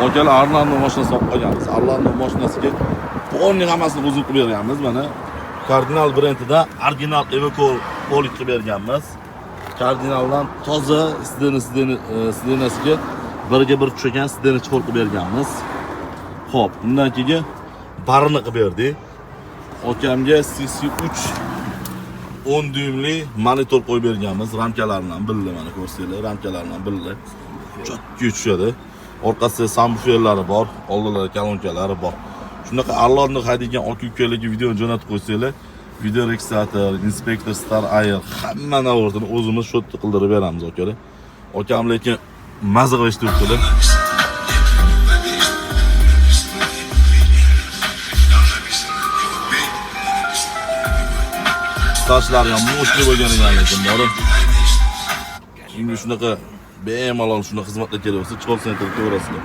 Akalar Arlando mashinasi olib qolganmiz. Arlando mashinasiga polni hammasini buzib qilib berganmiz. Mana Cardinal brendida original Evoco polik qilib berganmiz. Cardinaldan toza sidenasiga birga bir tushagan sideni chiqarib qilib berganmiz. Xo'p, bundan keyin barini qilib berdik. Akamga CC3 10 dyumli monitor qo'yib berganmiz. Ramkalardan bildi, mana ko'rsanglar, ramkalardan bildi. Chotga tushadi. Orqasida subwooferlari bor, oldilari kolonkalari bor. Shunaqa Arlando haydaydigan aka ukalarga video jo'natib qo'ysanglar, video registrator, inspektor, star air hamma navorni o'zimiz shotda qildirib beramiz akalar. Akam lekin mazza qilishdi o'tdilar. Tashlari ham mo'shli bo'lgan ekan lekin borib. Kimga shunaqa bemalol shuna xizmatlar kerak bo'lsa, Chol Center to'g'rasida.